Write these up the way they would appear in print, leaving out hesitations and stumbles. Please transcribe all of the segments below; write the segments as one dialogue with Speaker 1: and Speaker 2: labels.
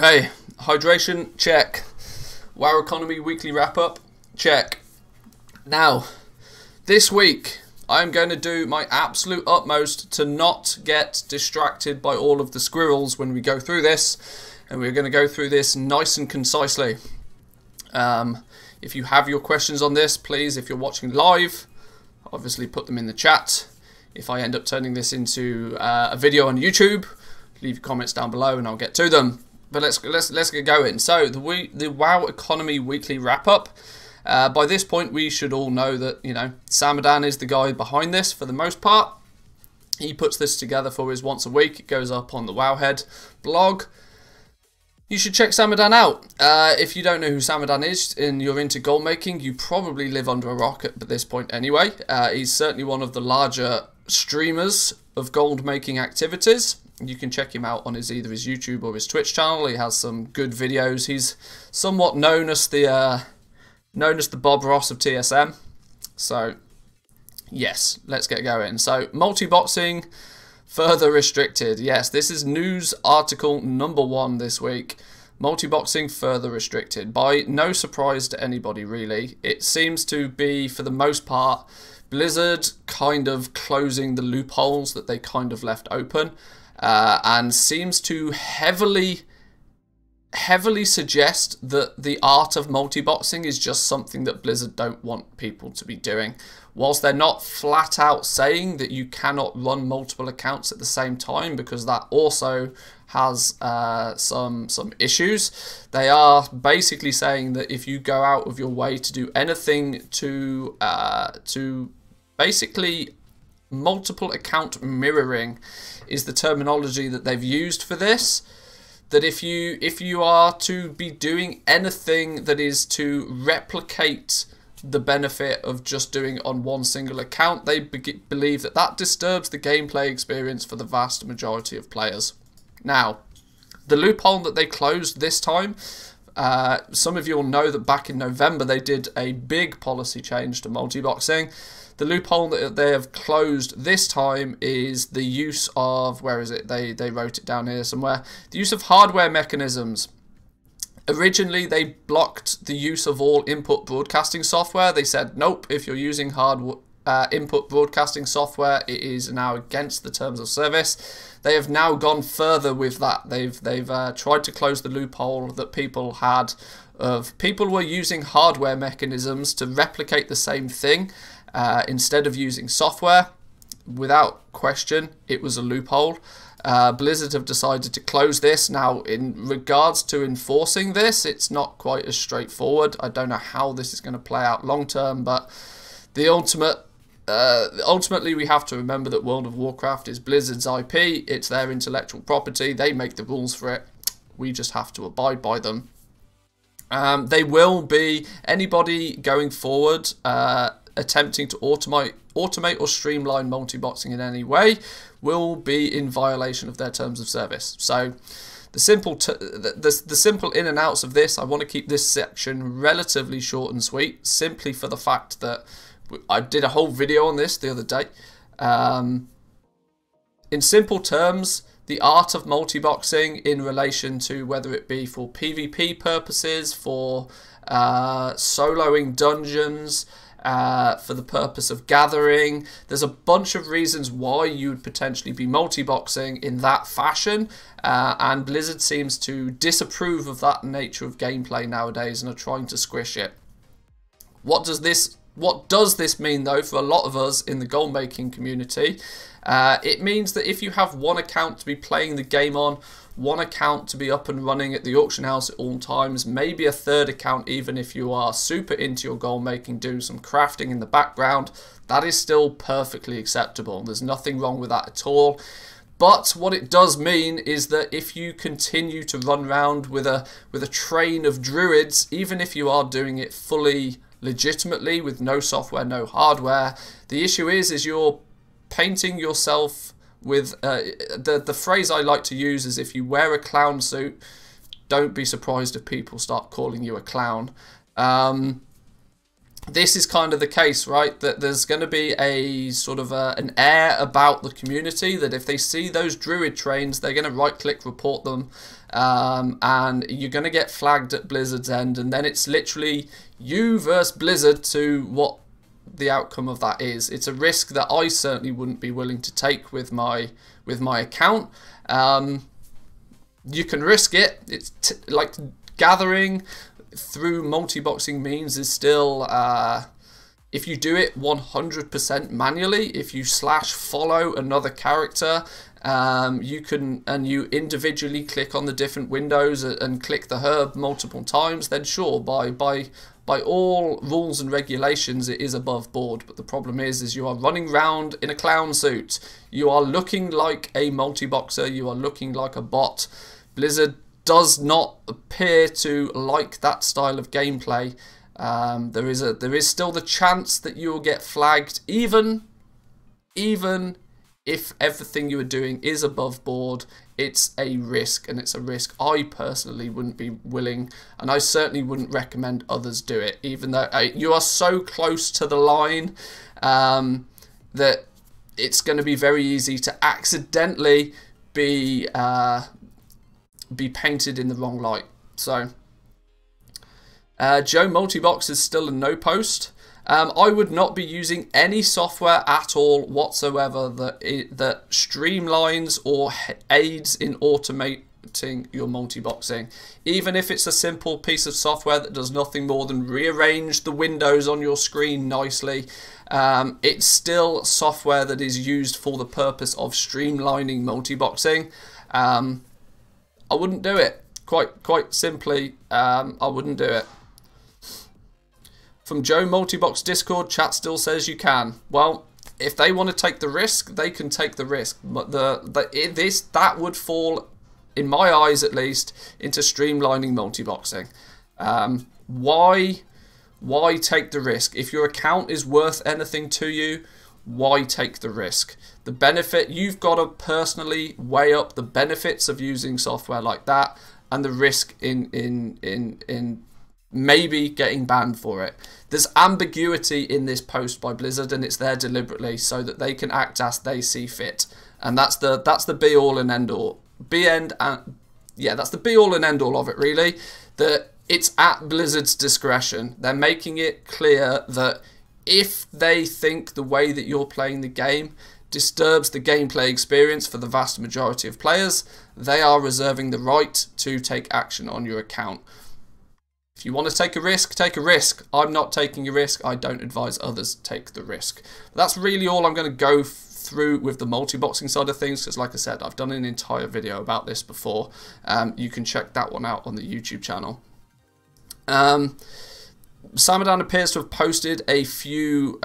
Speaker 1: Okay, hydration, check. Wowhead Economy weekly wrap-up, check. Now, this week, I'm going to do my absolute utmost to not get distracted by all of the squirrels when we go through this. And we're going to go through this nice and concisely. If you have your questions on this, please, if you're watching live, obviously put them in the chat. If I end up turning this into a video on YouTube, leave your comments down below and I'll get to them. But let's get going. So the Wowhead Economy weekly wrap-up. By this point, we should all know that, you know, Samadan is the guy behind this for the most part. He puts this together for us once a week. It goes up on the Wowhead blog. You should check Samadan out. If you don't know who Samadan is and you're into gold making, you probably live under a rock at this point anyway. He's certainly one of the larger streamers of gold making activities. You can check him out on either his YouTube or his Twitch channel. He has some good videos. He's somewhat known as the Bob Ross of TSM. So yes, let's get going. So multi-boxing further restricted. Yes, this is news article number 1 this week. Multi-boxing further restricted. By no surprise to anybody really. It seems to be, for the most part, Blizzard kind of closing the loopholes that they kind of left open. And seems to heavily suggest that the art of multi-boxing is just something that Blizzard don't want people to be doing. Whilst they're not flat out saying that you cannot run multiple accounts at the same time, because that also has some issues, they are basically saying that if you go out of your way to do anything to basically multiple account mirroring is the terminology that they've used for this. That if you are to be doing anything that is to replicate the benefit of just doing it on one single account, they believe that that disturbs the gameplay experience for the vast majority of players. Now, the loophole that they closed this time, some of you will know that back in November they did a big policy change to multi-boxing. The loophole that they have closed this time is the use of, where is it? They wrote it down here somewhere. The use of hardware mechanisms. Originally, they blocked the use of all input broadcasting software. They said, nope, if you're using input broadcasting software, it is now against the terms of service. They have now gone further with that. They've tried to close the loophole that people had of people were using hardware mechanisms to replicate the same thing. Instead of using software. Without question, it was a loophole. Blizzard have decided to close this. Now, in regards to enforcing this, it's not quite as straightforward. I don't know how this is going to play out long term, but the ultimately we have to remember that World of Warcraft is Blizzard's IP. It's their intellectual property. They make the rules for it. We just have to abide by them. They will be, anybody going forward, attempting to automate or streamline multi-boxing in any way will be in violation of their terms of service. So the simple in and outs of this, I want to keep this section relatively short and sweet, simply for the fact that I did a whole video on this the other day. In simple terms, the art of multi-boxing in relation to whether it be for PvP purposes, for soloing dungeons, for the purpose of gathering. There's a bunch of reasons why you would potentially be multi-boxing in that fashion, and Blizzard seems to disapprove of that nature of gameplay nowadays and are trying to squish it. What does this mean though for a lot of us in the gold making community? It means that if you have one account to be playing the game on, one account to be up and running at the auction house at all times, maybe a third account even if you are super into your gold making, doing some crafting in the background, that is still perfectly acceptable. There's nothing wrong with that at all. But what it does mean is that if you continue to run around with a train of druids, even if you are doing it fully legitimately with no software, no hardware, the issue is you're painting yourself with the phrase I like to use is, if you wear a clown suit, don't be surprised if people start calling you a clown. this is kind of the case, right? That there's going to be a sort of an air about the community that if they see those druid trains, they're going to right-click report them, and you're going to get flagged at Blizzard's end, and then it's literally you versus Blizzard to what the outcome of that is. It's a risk that I certainly wouldn't be willing to take with my account. You can risk it. It's like gathering through multi-boxing means is still, if you do it 100% manually, if you /follow another character, you can, and you individually click on the different windows and click the herb multiple times, then sure, by all rules and regulations, it is above board. But the problem is you are running around in a clown suit. You are looking like a multi-boxer. You are looking like a bot. Blizzard does not appear to like that style of gameplay. There is still the chance that you will get flagged, even if everything you are doing is above board. It's a risk, and it's a risk I personally wouldn't be willing, and I certainly wouldn't recommend others do it, even though you are so close to the line that it's going to be very easy to accidentally be painted in the wrong light. So Joe Multibox is still a no post. I would not be using any software at all whatsoever that streamlines or aids in automating your multiboxing. Even if it's a simple piece of software that does nothing more than rearrange the windows on your screen nicely, it's still software that is used for the purpose of streamlining multiboxing. I wouldn't do it. Quite simply, I wouldn't do it. From Joe Multibox Discord, chat still says you can. Well, if they want to take the risk, they can take the risk. But that would fall, in my eyes at least, into streamlining multiboxing. Why take the risk? If your account is worth anything to you, why take the risk? The benefit, you've got to personally weigh up the benefits of using software like that and the risk in maybe getting banned for it. There's ambiguity in this post by Blizzard, and it's there deliberately so that they can act as they see fit. And that's the be all and end all. That's the be all and end all of it, really. That it's at Blizzard's discretion. They're making it clear that if they think the way that you're playing the game disturbs the gameplay experience for the vast majority of players, they are reserving the right to take action on your account. If you want to take a risk, take a risk. I'm not taking a risk. I don't advise others take the risk. But that's really all I'm going to go through with the multi-boxing side of things, because like I said, I've done an entire video about this before. You can check that one out on the YouTube channel. Samadan appears to have posted a few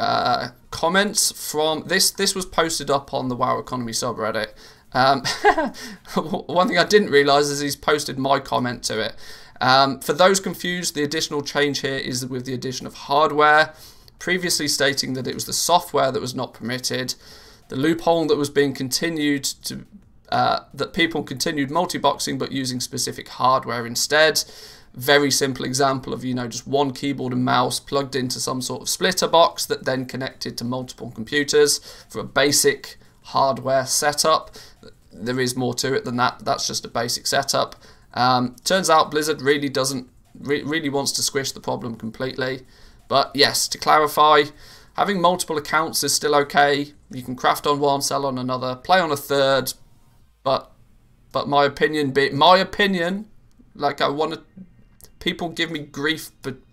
Speaker 1: comments from this. This was posted up on the WoW Economy subreddit. One thing I didn't realise is he's posted my comment to it. For those confused, the additional change here is with the addition of hardware, previously stating that it was the software that was not permitted. The loophole that was being continued to that people continued multi-boxing but using specific hardware instead. Very simple example of, just one keyboard and mouse plugged into some sort of splitter box that then connected to multiple computers for a basic hardware setup. There is more to it than that, but that's just a basic setup. Turns out Blizzard really wants to squish the problem completely. But yes, to clarify, having multiple accounts is still okay. You can craft on one, sell on another, play on a third. But my opinion, like I want to. People give me grief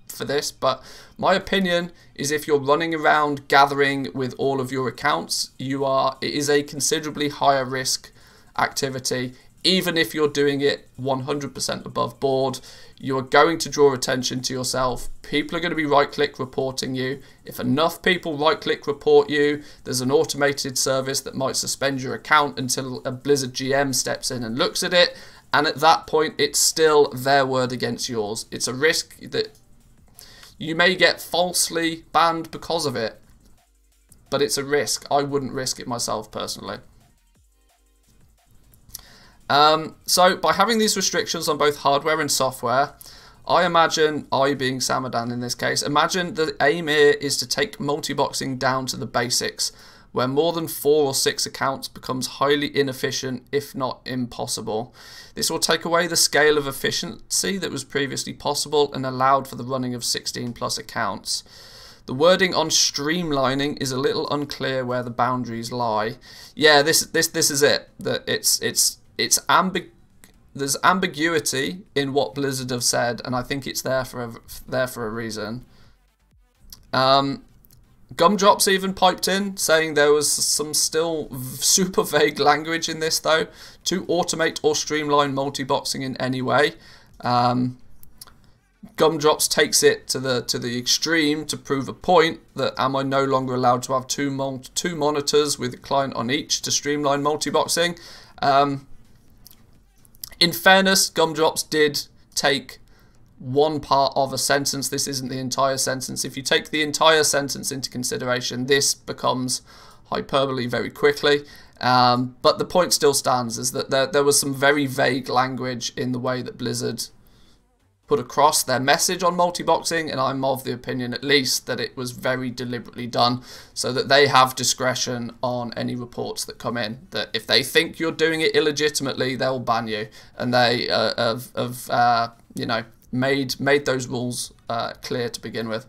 Speaker 1: for this, but my opinion is if you're running around gathering with all of your accounts, it is a considerably higher risk activity. Even if you're doing it 100% above board, you are going to draw attention to yourself. People are going to be right-click reporting you. If enough people right-click report you, there's an automated service that might suspend your account until a Blizzard GM steps in and looks at it. And at that point, it's still their word against yours. It's a risk that you may get falsely banned because of it. But it's a risk. I wouldn't risk it myself personally. So by having these restrictions on both hardware and software, I imagine, I being Samadan in this case, imagine the aim here is to take multiboxing down to the basics, where more than 4 or 6 accounts becomes highly inefficient, if not impossible. This will take away the scale of efficiency that was previously possible and allowed for the running of 16 plus accounts. The wording on streamlining is a little unclear where the boundaries lie. Yeah, this is it. That there's ambiguity in what Blizzard have said, and I think it's there for a reason. Gumdrops even piped in, saying there was some still super vague language in this though. To automate or streamline multiboxing in any way. Gumdrops takes it to the extreme to prove a point that am I no longer allowed to have two monitors with a client on each to streamline multiboxing. In fairness, Gumdrops did take one part of a sentence. This isn't the entire sentence. If you take the entire sentence into consideration, this becomes hyperbole very quickly. But the point still stands, is that there was some very vague language in the way that Blizzard put across their message on multiboxing, and I'm of the opinion at least that it was very deliberately done so that they have discretion on any reports that come in, that if they think you're doing it illegitimately, they'll ban you, and they have you know, made those rules clear to begin with.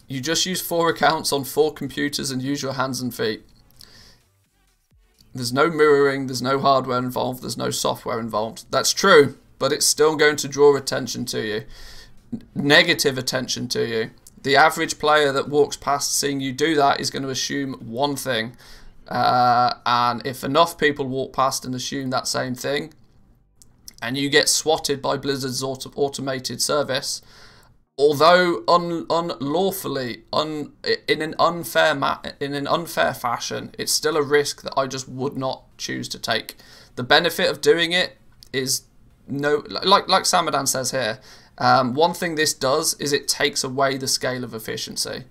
Speaker 1: You just use 4 accounts on 4 computers and use your hands and feet. There's no mirroring, there's no hardware involved, there's no software involved. That's true, but it's still going to draw attention to you. Negative attention to you. The average player that walks past seeing you do that is going to assume one thing. And if enough people walk past and assume that same thing, and you get swatted by Blizzard's automated service, although unlawfully, in an unfair fashion, it's still a risk that I just would not choose to take. The benefit of doing it is like Samadan says here. One thing this does is it takes away the scale of efficiency.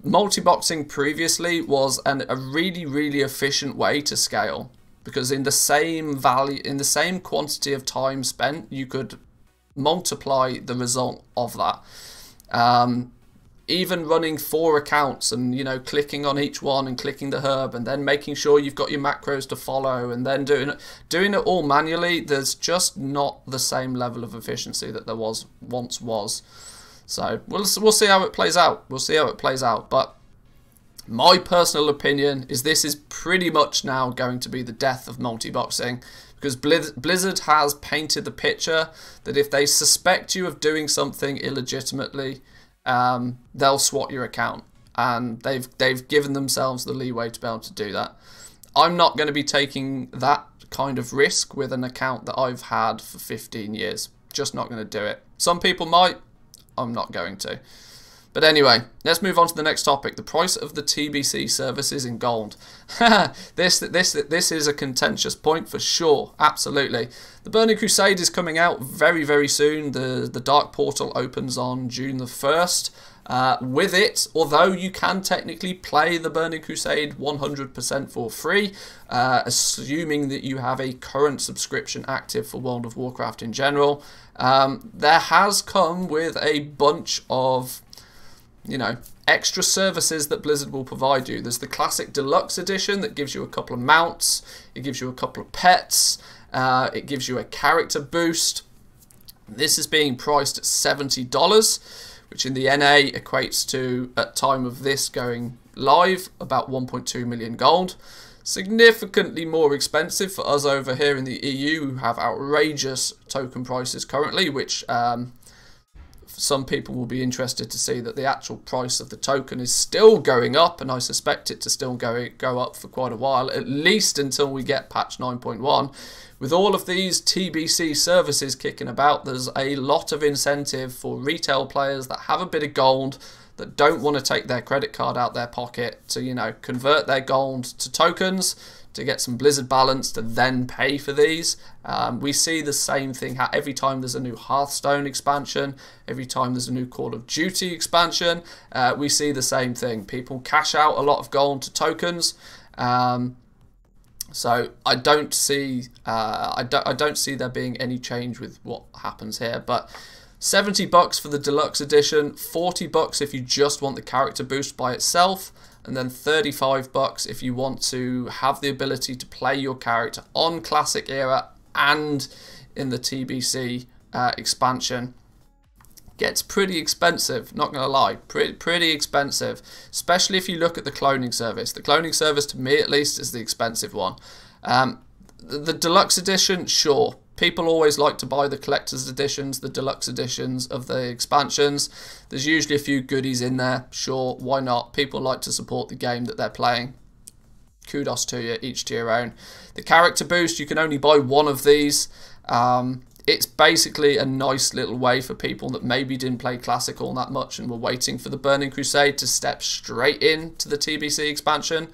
Speaker 1: Multiboxing previously was a really efficient way to scale, because in the same quantity of time spent, you could multiply the result of that. Even running 4 accounts and, you know, clicking on each one and clicking the herb and then making sure you've got your macros to follow and then doing it all manually, there's just not the same level of efficiency that there once was. So we'll see how it plays out. We'll see how it plays out. But my personal opinion is this is pretty much now going to be the death of multiboxing, because Blizzard has painted the picture that if they suspect you of doing something illegitimately, they'll swat your account, and they've given themselves the leeway to be able to do that. I'm not going to be taking that kind of risk with an account that I've had for 15 years. Just not going to do it. Some people might. I'm not going to. But anyway, let's move on to the next topic. The price of the TBC services in gold. This is a contentious point for sure. Absolutely. The Burning Crusade is coming out very soon. The Dark Portal opens on June the 1st. With it, although you can technically play the Burning Crusade 100% for free, assuming that you have a current subscription active for World of Warcraft in general, there has come with a bunch of, you know, extra services that Blizzard will provide you. There's the classic deluxe edition that gives you a couple of mounts, it gives you a couple of pets, it gives you a character boost. This is being priced at $70, which in the NA equates to, at time of this going live, about 1.2 million gold. Significantly more expensive for us over here in the EU, who have outrageous token prices currently, which some people will be interested to see that the actual price of the token is still going up, and I suspect it to still go up for quite a while, at least until we get patch 9.1. With all of these TBC services kicking about, there's a lot of incentive for retail players that have a bit of gold, that don't want to take their credit card out their pocket to, you know, convert their gold to tokens to get some Blizzard balance to then pay for these. We see the same thing every time there's a new Hearthstone expansion, every time there's a new Call of Duty expansion. We see the same thing. People cash out a lot of gold to tokens. So I don't see I don't see there being any change with what happens here. But $70 for the deluxe edition, $40 if you just want the character boost by itself, and then $35 if you want to have the ability to play your character on Classic Era and in the TBC expansion. Gets pretty expensive, not gonna lie, pretty expensive, especially if you look at the cloning service. The cloning service, to me at least, is the expensive one. The deluxe edition, sure, people always like to buy the collector's editions, the deluxe editions of the expansions. There's usually a few goodies in there, sure, why not? People like to support the game that they're playing. Kudos to you, each to your own. The character boost, you can only buy one of these. It's basically a nice little way for people that maybe didn't play Classic all that much and were waiting for the Burning Crusade to step straight into the TBC expansion.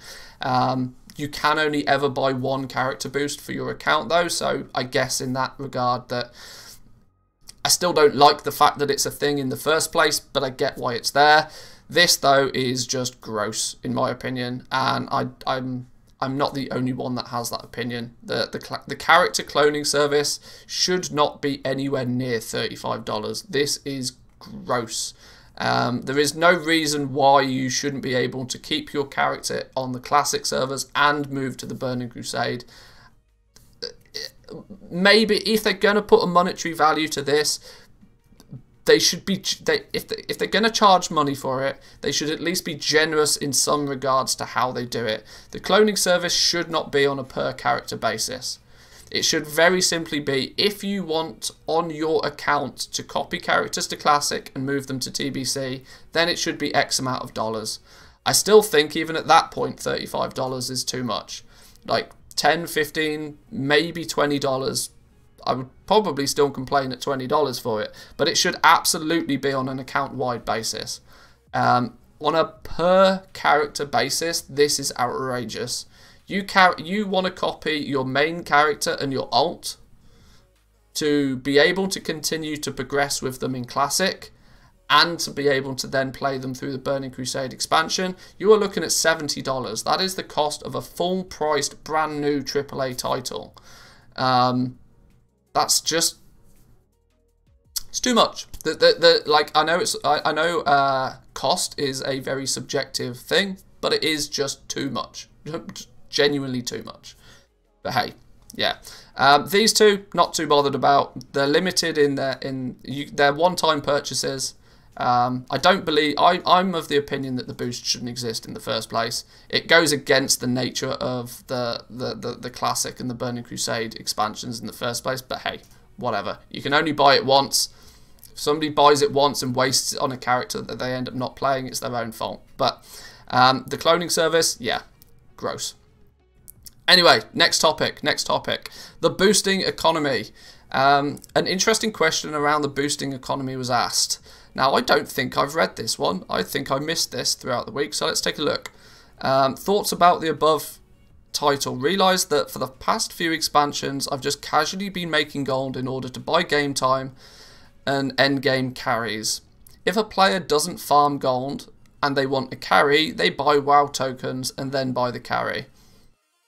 Speaker 1: You can only ever buy one character boost for your account though, so I guess in that regard that I still don't like the fact that it's a thing in the first place, but I get why it's there. This though is just gross in my opinion, and I'm not the only one that has that opinion. The character cloning service should not be anywhere near $35. This is gross. There is no reason why you shouldn't be able to keep your character on the Classic servers and move to the Burning Crusade. Maybe if they're going to put a monetary value to this, they should be, if they're going to charge money for it, they should at least be generous in some regards to how they do it. The cloning service should not be on a per character basis. It should very simply be, if you want on your account to copy characters to Classic and move them to TBC, then it should be X amount of dollars. I still think even at that point $35 is too much. Like $10, $15, maybe $20. I would probably still complain at $20 for it, but it should absolutely be on an account-wide basis. On a per character basis, this is outrageous. You want to copy your main character and your alt to be able to continue to progress with them in Classic and to be able to then play them through the Burning Crusade expansion. You are looking at $70. That is the cost of a full-priced, brand new AAA title. That's just, it's too much. Like I know cost is a very subjective thing, but it is just too much. Genuinely too much. But hey, yeah. These two, not too bothered about. They're limited in their one-time purchases. I don't believe, I'm of the opinion that the boost shouldn't exist in the first place. It goes against the nature of the Classic and the Burning Crusade expansions in the first place, but hey, whatever. You can only buy it once. If somebody buys it once and wastes it on a character that they end up not playing, it's their own fault. But the cloning service, yeah, gross. Anyway, next topic. The boosting economy. An interesting question around the boosting economy was asked. Now, I don't think I've read this one. I think I missed this throughout the week, so let's take a look. Thoughts about the above title. Realised that for the past few expansions, I've just casually been making gold in order to buy game time and endgame carries. If a player doesn't farm gold and they want a carry, they buy WoW tokens and then buy the carry.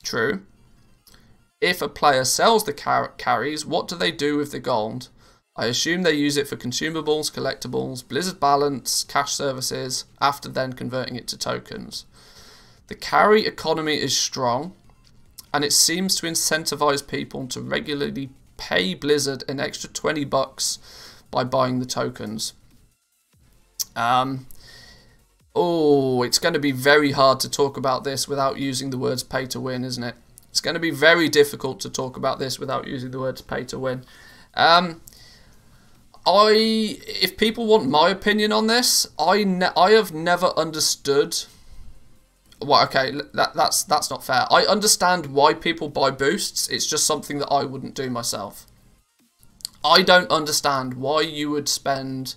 Speaker 1: True. If a player sells the carries, what do they do with the gold? I assume they use it for consumables, collectibles, Blizzard balance, cash services, after then converting it to tokens. The carry economy is strong, and it seems to incentivize people to regularly pay Blizzard an extra $20 by buying the tokens. Oh, it's going to be very hard to talk about this without using the words pay to win, isn't it? It's going to be very difficult to talk about this without using the words pay to win. If people want my opinion on this, I have never understood. Well, okay, that's not fair. I understand why people buy boosts. It's just something that I wouldn't do myself. I don't understand why you would spend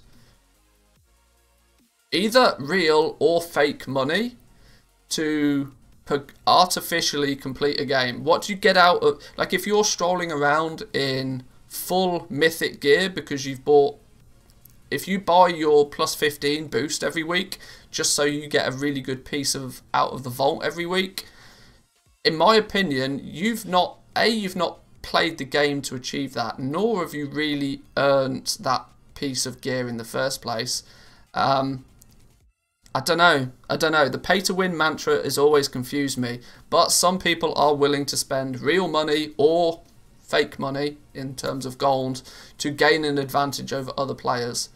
Speaker 1: either real or fake money to artificially complete a game. What do you get out of, like, if you're strolling around in full mythic gear because you've bought, if you buy your plus 15 boost every week just so you get a really good piece of out of the vault every week, in my opinion, you've not played the game to achieve that, nor have you really earned that piece of gear in the first place. I don't know. The pay to win mantra has always confused me, but some people are willing to spend real money or fake money in terms of gold to gain an advantage over other players.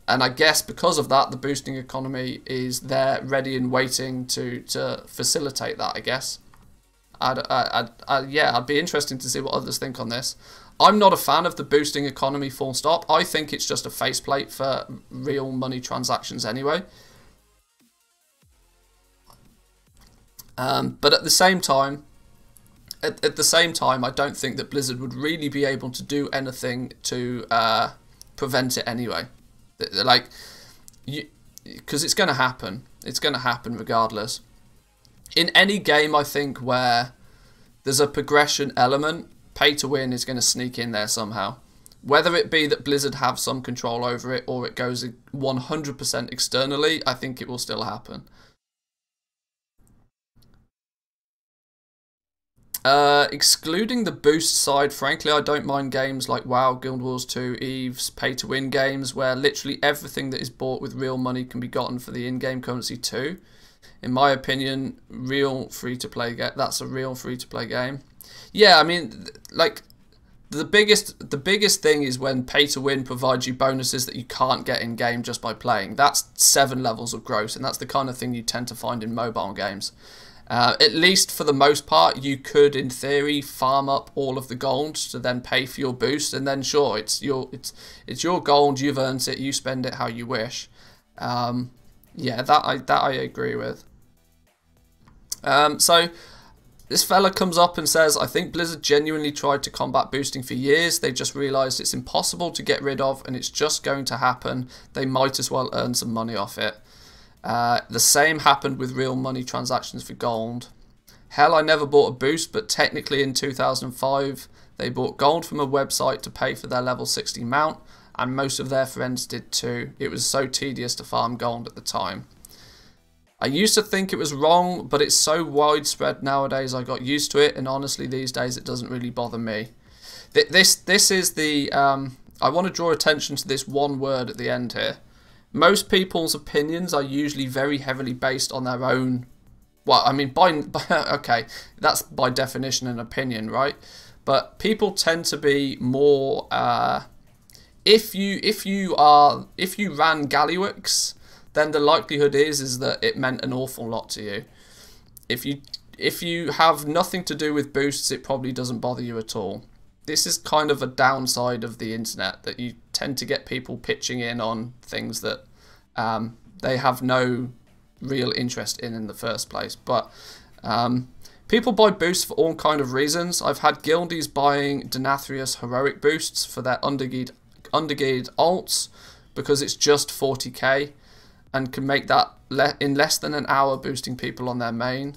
Speaker 1: And I guess because of that, the boosting economy is there ready and waiting to facilitate that, I guess. Yeah, I'd be interested to see what others think on this. I'm not a fan of the boosting economy full stop. I think it's just a faceplate for real money transactions anyway. But at the same time, I don't think that Blizzard would really be able to do anything to prevent it anyway. Like, because it's going to happen. It's going to happen regardless. In any game, I think, where there's a progression element, pay to win is going to sneak in there somehow. Whether it be that Blizzard have some control over it or it goes 100% externally, I think it will still happen. Excluding the boost side, frankly, I don't mind games like WoW, Guild Wars 2, Eves, pay-to-win games where literally everything that is bought with real money can be gotten for the in-game currency too. In my opinion, real free-to-play that's a real free-to-play game. Yeah, I mean, like, the biggest thing is when pay-to-win provides you bonuses that you can't get in-game just by playing. That's 7 levels of gross, and that's the kind of thing you tend to find in mobile games. At least for the most part, you could, in theory, farm up all of the gold to then pay for your boost, and then sure, it's your gold, you've earned it, you spend it how you wish. Yeah, that I agree with. So this fella comes up and says, I think Blizzard genuinely tried to combat boosting for years. They just realised it's impossible to get rid of, and it's just going to happen. They might as well earn some money off it. The same happened with real money transactions for gold. Hell, I never bought a boost, but technically in 2005 they bought gold from a website to pay for their level 60 mount, and most of their friends did too. It was so tedious to farm gold at the time. I used to think it was wrong, but it's so widespread nowadays I got used to it, and honestly these days it doesn't really bother me. This is the... I want to draw attention to this one word at the end here. Most people's opinions are usually very heavily based on their own... Well, I mean, okay, that's by definition an opinion, right? But people tend to be more... If you ran Gallywix, then the likelihood is that it meant an awful lot to you. If you have nothing to do with boosts, it probably doesn't bother you at all. This is kind of a downside of the internet, that you tend to get people pitching in on things that they have no real interest in the first place. But people buy boosts for all kind of reasons. I've had guildies buying Denathrius heroic boosts for their undergeared alts because it's just 40k and can make that in less than an hour, boosting people on their main.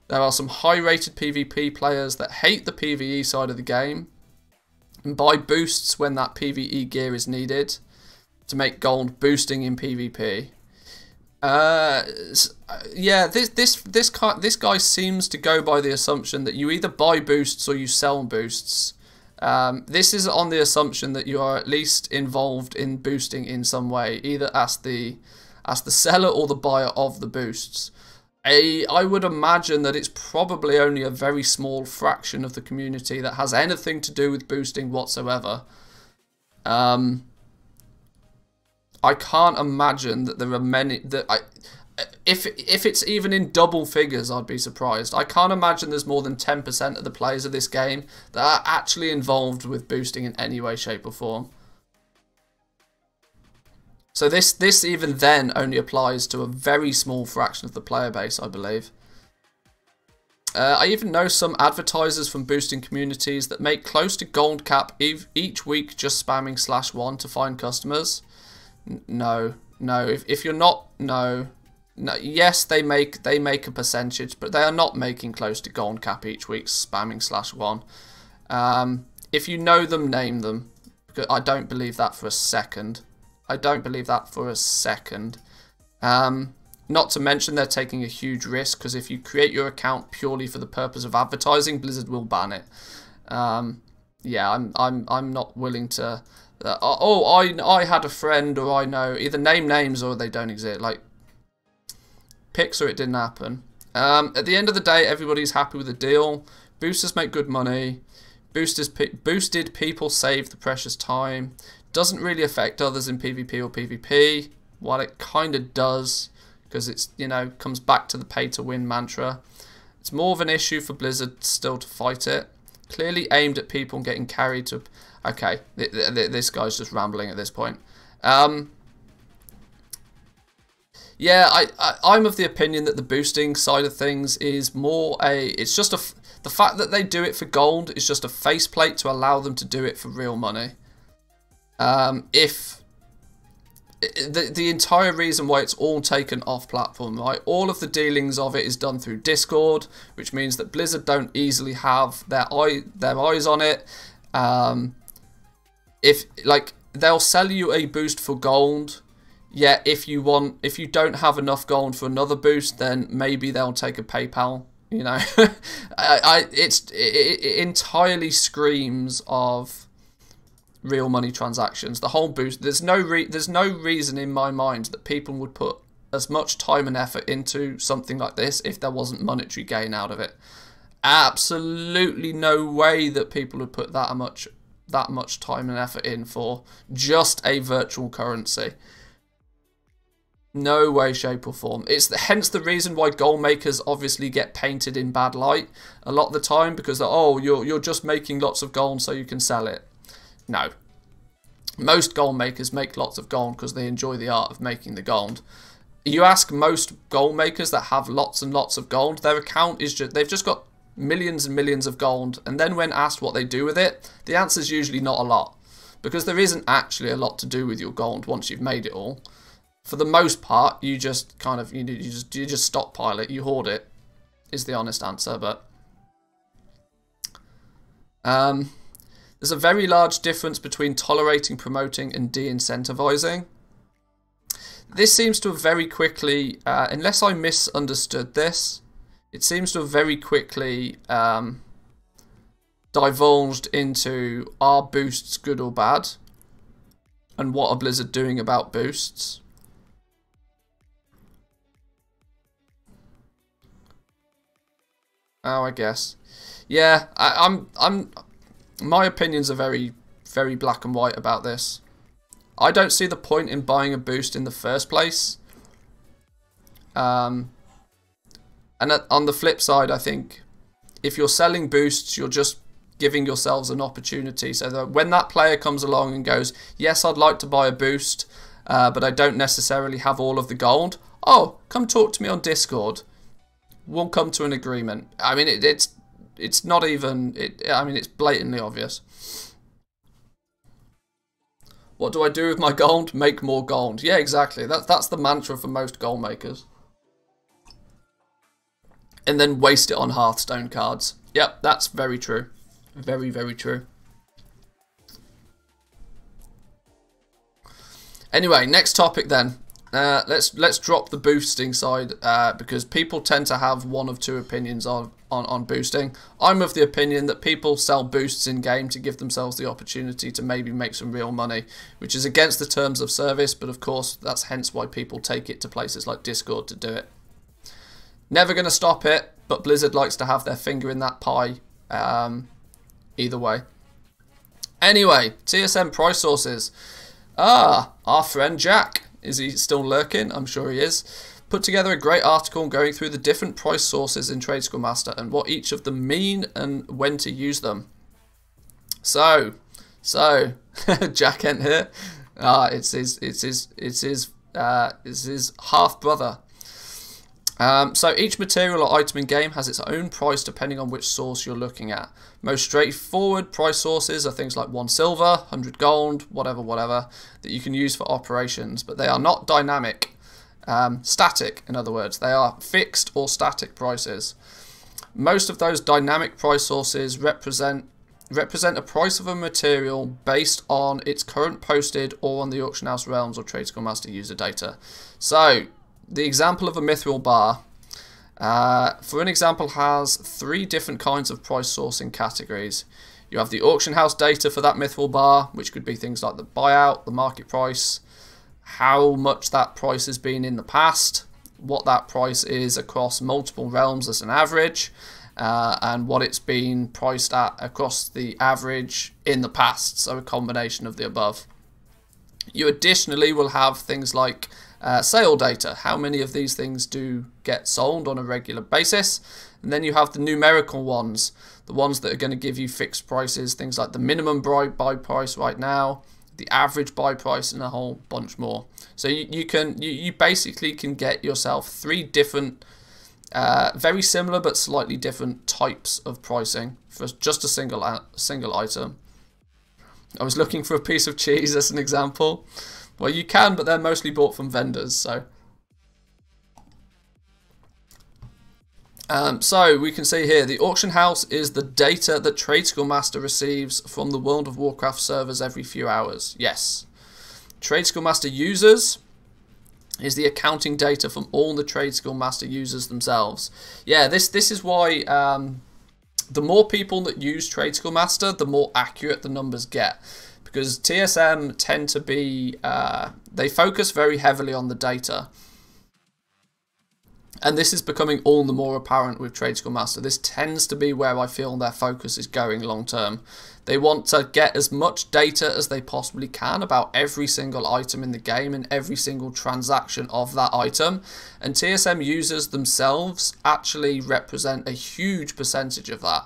Speaker 1: There are some high-rated PvP players that hate the PvE side of the game and buy boosts when that PvE gear is needed to make gold boosting in PvP. Yeah, this guy seems to go by the assumption that you either buy boosts or you sell boosts. This is on the assumption that you are at least involved in boosting in some way, either as the seller or the buyer of the boosts. I would imagine that it's probably only a very small fraction of the community that has anything to do with boosting whatsoever. I can't imagine that there are many that if it's even in double figures, I'd be surprised. I can't imagine there's more than 10% of the players of this game that are actually involved with boosting in any way, shape or form. So this even then only applies to a very small fraction of the player base, I believe. I even know some advertisers from boosting communities that make close to gold cap each week just spamming /1 to find customers. No. If you're not... No. No, yes, they make a percentage, but they are not making close to gold cap each week spamming /1. If you know them, name them. Because I don't believe that for a second. I don't believe that for a second. Not to mention they're taking a huge risk, because if you create your account purely for the purpose of advertising, Blizzard will ban it. Yeah, I'm not willing to. I had a friend, or I know, either name names or they don't exist. Like, picks or it didn't happen. At the end of the day, everybody's happy with the deal. Boosters make good money. Boosted people save the precious time. Doesn't really affect others in PvP or PvP. While it kind of does, because it's, you know, comes back to the pay to win mantra. It's more of an issue for Blizzard still to fight it. Clearly aimed at people and getting carried to. Okay, this guy's just rambling at this point. Yeah, I'm of the opinion that the boosting side of things is more it's just the fact that they do it for gold is just a faceplate to allow them to do it for real money. If the entire reason why it's all taken off platform, right? All of the dealings of it is done through Discord, which means that Blizzard don't easily have their eyes on it. If like they'll sell you a boost for gold. Yeah, if you don't have enough gold for another boost, then maybe they'll take a PayPal. You know, it entirely screams of real money transactions. The whole boost. There's no reason in my mind that people would put as much time and effort into something like this if there wasn't monetary gain out of it. Absolutely no way that people would put that much time and effort in for just a virtual currency. No way, shape or form. It's hence the reason why goal makers obviously get painted in bad light a lot of the time, because oh, you're just making lots of gold so you can sell it. No. Most gold makers make lots of gold because they enjoy the art of making the gold. You ask most gold makers that have lots and lots of gold, their account is they've just got millions and millions of gold, and then when asked what they do with it, the answer is usually not a lot, because there isn't actually a lot to do with your gold once you've made it all. For the most part, you just kind of you just stockpile it, you hoard it, is the honest answer. But there's a very large difference between tolerating, promoting, and de-incentivizing. This seems to have very quickly, unless I misunderstood this, it seems to have very quickly divulged into, are boosts good or bad? And what are Blizzard doing about boosts? Oh, I guess. Yeah, my opinions are very, very black and white about this. I don't see the point in buying a boost in the first place. And on the flip side, I think if you're selling boosts, you're just giving yourselves an opportunity so that when that player comes along and goes, yes, I'd like to buy a boost, but I don't necessarily have all of the gold. Oh, come talk to me on Discord. We'll come to an agreement. I mean, it's not even. I mean, it's blatantly obvious. What do I do with my gold? Make more gold. Yeah, exactly. That's the mantra for most gold makers. And then waste it on Hearthstone cards. Yep, that's very true. Very, very true. Anyway, next topic then. Let's drop the boosting side because people tend to have one of two opinions on boosting. I'm of the opinion that people sell boosts in game to give themselves the opportunity to maybe make some real money, which is against the terms of service, but of course that's hence why people take it to places like Discord to do it. Never going to stop it, but Blizzard likes to have their finger in that pie either way. Anyway, TSM price sources. Our friend Jack. Is he still lurking? I'm sure he is. Put together a great article going through the different price sources in Trade Master and what each of them mean and when to use them. So Jack ain't here. It's his half brother. So each material or item in game has its own price depending on which source you're looking at. Most straightforward price sources are things like 1 silver, 100 gold, whatever, that you can use for operations, but they are not dynamic. static, in other words. They are fixed or static prices. Most of those dynamic price sources represent a price of a material based on its current posted or on the Auction House Realms or Trade Skill Master user data. So, the example of a mithril bar, for an example, has 3 different kinds of price sourcing categories. You have the auction house data for that mithril bar, which could be things like the buyout, the market price, how much that price has been in the past, what that price is across multiple realms as an average, and what it's been priced at across the average in the past, so a combination of the above. You additionally will have things like sale data, how many of these things do get sold on a regular basis, and then you have the numerical ones, the ones that are going to give you fixed prices, things like the minimum buy price right now, the average buy price, and a whole bunch more. So you basically can get yourself 3 different very similar but slightly different types of pricing for just a single item. I was looking for a piece of cheese as an example. Well, you can, but they're mostly bought from vendors, so. So we can see here, the auction house is the data that Trade Skill Master receives from the World of Warcraft servers every few hours. Yes. Trade Skill Master users is the accounting data from all the Trade Skill Master users themselves. Yeah, this is why the more people that use Trade Skill Master, the more accurate the numbers get. Because TSM tend to be, they focus very heavily on the data. And this is becoming all the more apparent with Trade Skill Master. This tends to be where I feel their focus is going long term. They want to get as much data as they possibly can about every single item in the game and every single transaction of that item. And TSM users themselves actually represent a huge percentage of that.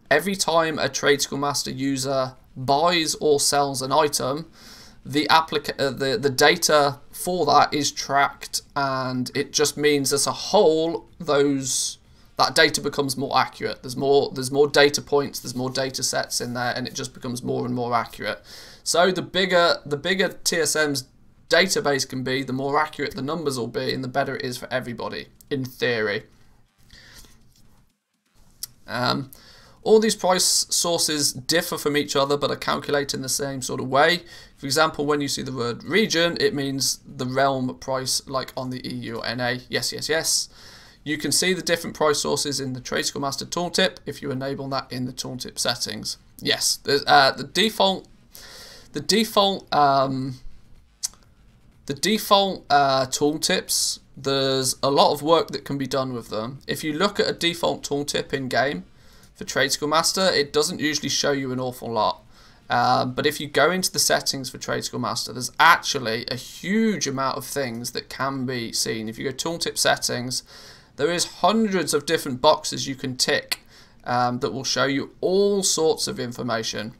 Speaker 1: Every time a Trade Skill Master user buys or sells an item, the data for that is tracked, and it just means as a whole that data becomes more accurate. There's more data points, there's more data sets in there, and it just becomes more and more accurate. So the bigger TSM's database can be, the more accurate the numbers will be, and the better it is for everybody, in theory. All these price sources differ from each other but are calculated in the same sort of way. For example, when you see the word region, it means the realm price, like on the EU or NA. Yes, yes, yes. You can see the different price sources in the Trade Skill Master tooltip if you enable that in the tooltip settings. Yes, the default tooltips, there's a lot of work that can be done with them. If you look at a default tooltip in game for Trade Skill Master, it doesn't usually show you an awful lot. But if you go into the settings for Trade Skill Master, there's actually a huge amount of things that can be seen. If you go tooltip settings, there is hundreds of different boxes you can tick that will show you all sorts of information.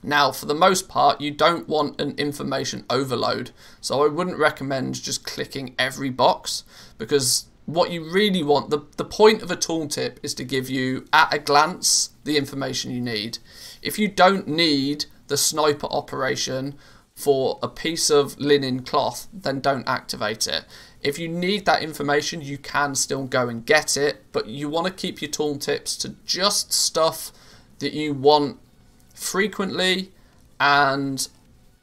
Speaker 1: Now, for the most part, you don't want an information overload, so I wouldn't recommend just clicking every box, because what you really want, the point of a tooltip is to give you, at a glance, the information you need. If you don't need the sniper operation for a piece of linen cloth, then don't activate it. If you need that information, you can still go and get it, but you want to keep your tooltips to just stuff that you want frequently and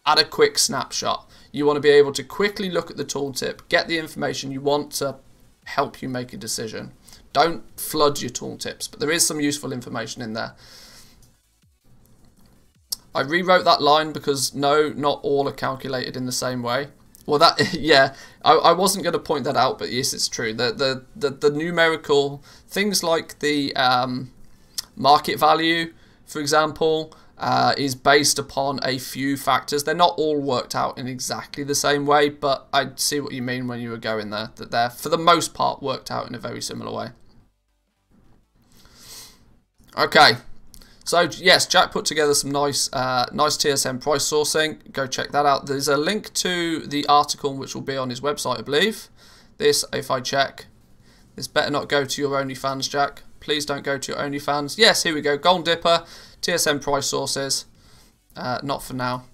Speaker 1: at a quick snapshot. You want to be able to quickly look at the tooltip, get the information you want to help you make a decision. Don't flood your tooltips, but there is some useful information in there. I rewrote that line because no, not all are calculated in the same way. Well, that, yeah, I wasn't going to point that out, but yes, it's true. The numerical things like the market value, for example, is based upon a few factors. They're not all worked out in exactly the same way, but I see what you mean when you were going there, that they're, for the most part, worked out in a very similar way. Okay. So yes, Jack put together some nice TSM price sourcing. Go check that out. There's a link to the article which will be on his website, I believe. This, if I check, this better not go to your OnlyFans, Jack. Please don't go to your OnlyFans. Yes, here we go. Golden Dipper, TSM price sources. Not for now.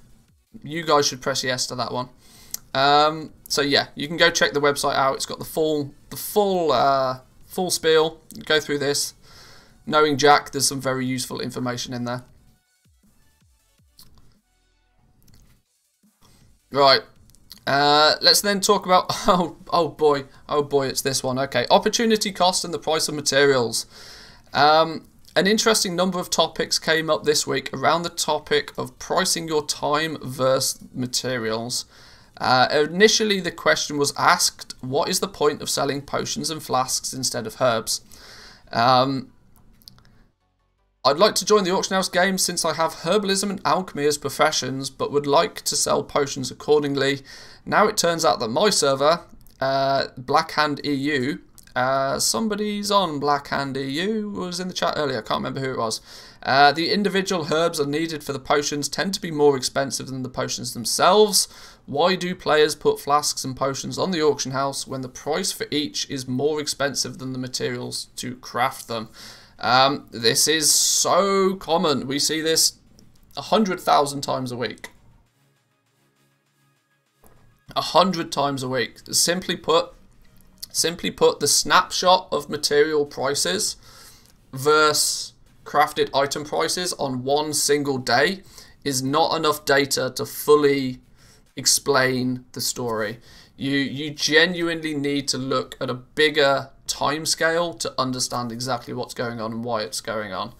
Speaker 1: You guys should press yes to that one. So yeah, you can go check the website out. It's got the full spiel. Go through this. Knowing Jack, there's some very useful information in there. Right. Let's then talk about oh boy, it's this one. Okay, opportunity cost and the price of materials. An interesting number of topics came up this week around the topic of pricing your time versus materials. Initially, the question was asked, what is the point of selling potions and flasks instead of herbs? I'd like to join the auction house game since I have herbalism and alchemy as professions, but would like to sell potions accordingly. Now it turns out that my server, Blackhand EU, somebody's on Blackhand EU, was in the chat earlier, I can't remember who it was. The individual herbs are needed for the potions tend to be more expensive than the potions themselves. Why do players put flasks and potions on the auction house when the price for each is more expensive than the materials to craft them? This is so common. We see this 100,000 times a week. 100 times a week. Simply put, the snapshot of material prices versus crafted item prices on one single day is not enough data to fully explain the story. You genuinely need to look at a bigger time scale to understand exactly what's going on and why it's going on.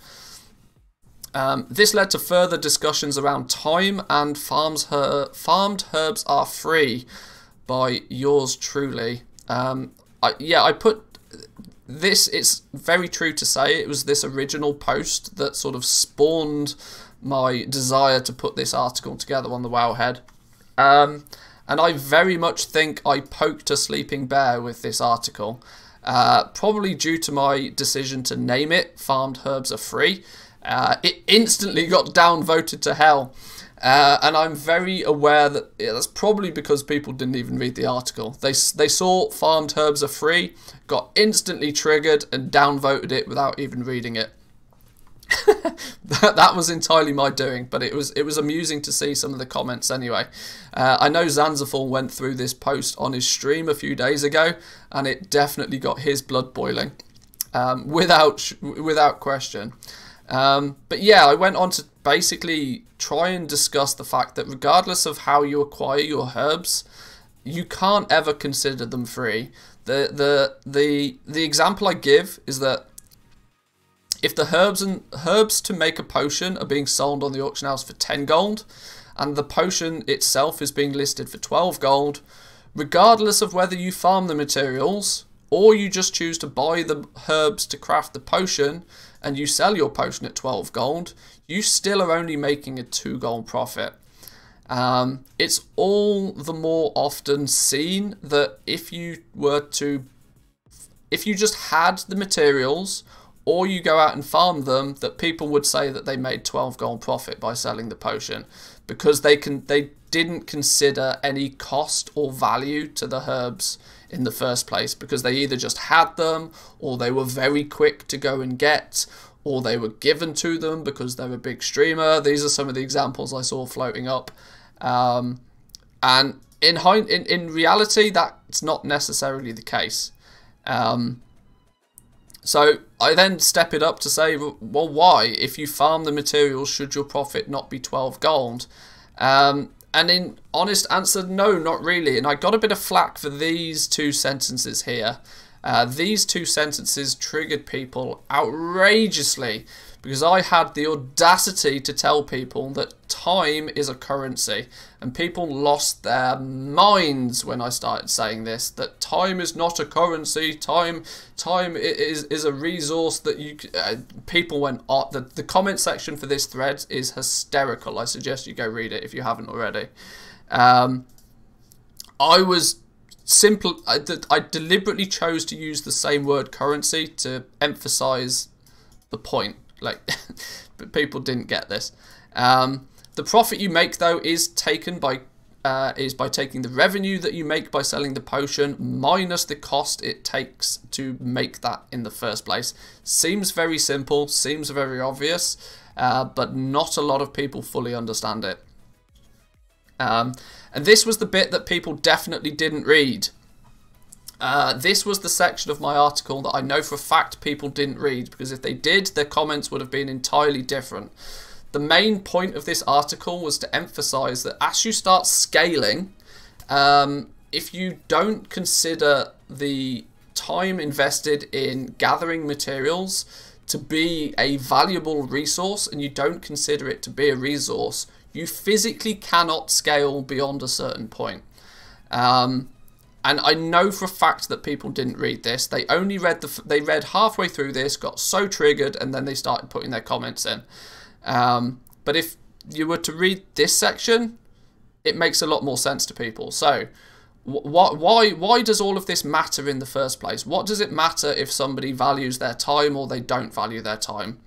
Speaker 1: This led to further discussions around time and farmed herbs are free by yours truly. I put this, it's very true to say it was this original post that sort of spawned my desire to put this article together on the Wowhead. And I very much think I poked a sleeping bear with this article. Probably due to my decision to name it Farmed Herbs Are Free. It instantly got downvoted to hell. And I'm very aware that that's probably because people didn't even read the article. They saw Farmed Herbs Are Free, got instantly triggered and downvoted it without even reading it. That was entirely my doing, but it was amusing to see some of the comments anyway. I know Zanzaful went through this post on his stream a few days ago, and it definitely got his blood boiling, without question. But yeah, I went on to basically try and discuss the fact that regardless of how you acquire your herbs, you can't ever consider them free. The example I give is that if the herbs to make a potion are being sold on the auction house for 10 gold, and the potion itself is being listed for 12 gold, regardless of whether you farm the materials or you just choose to buy the herbs to craft the potion and you sell your potion at 12 gold, you still are only making a 2 gold profit. It's all the more often seen that if you just had the materials or you go out and farm them, that people would say that they made 12 gold profit by selling the potion, because they didn't consider any cost or value to the herbs in the first place, because they either just had them, or they were very quick to go and get, or they were given to them because they're a big streamer. These are some of the examples I saw floating up. And in reality, that's not necessarily the case. So I then step it up to say, well, why? If you farm the materials, should your profit not be 12 gold? And in honest answer, no, not really. And I got a bit of flack for these two sentences here. These two sentences triggered people outrageously because I had the audacity to tell people that time is a currency, and people lost their minds when I started saying this, that time is not a currency, time is a resource that you... people went on. The comment section for this thread is hysterical. I suggest you go read it if you haven't already. I deliberately chose to use the same word currency to emphasize the point. Like, but people didn't get this. The profit you make, though, is by taking the revenue that you make by selling the potion minus the cost it takes to make that in the first place. Seems very simple, seems very obvious, but not a lot of people fully understand it. And this was the bit that people definitely didn't read. This was the section of my article that I know for a fact people didn't read, because if they did, their comments would have been entirely different. The main point of this article was to emphasize that as you start scaling, if you don't consider the time invested in gathering materials to be a valuable resource, and you don't consider it to be a resource, you physically cannot scale beyond a certain point. And I know for a fact that people didn't read this. They only read they read halfway through this, got so triggered, and then they started putting their comments in. But if you were to read this section, it makes a lot more sense to people. So why does all of this matter in the first place? What does it matter if somebody values their time or they don't value their time?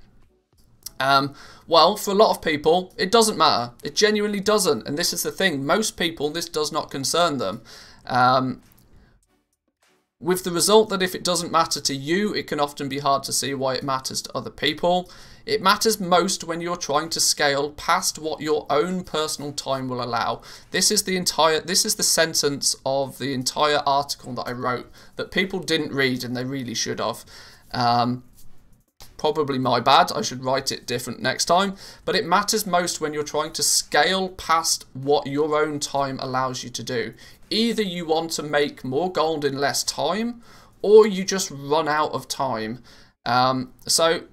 Speaker 1: Well, for a lot of people, it doesn't matter. It genuinely doesn't. And this is the thing. Most people, this does not concern them. With the result that if it doesn't matter to you, it can often be hard to see why it matters to other people. It matters most when you're trying to scale past what your own personal time will allow. This is the sentence of the entire article that I wrote that people didn't read, and they really should have. Probably my bad. I should write it different next time. But it matters most when you're trying to scale past what your own time allows you to do. Either you want to make more gold in less time, or you just run out of time. So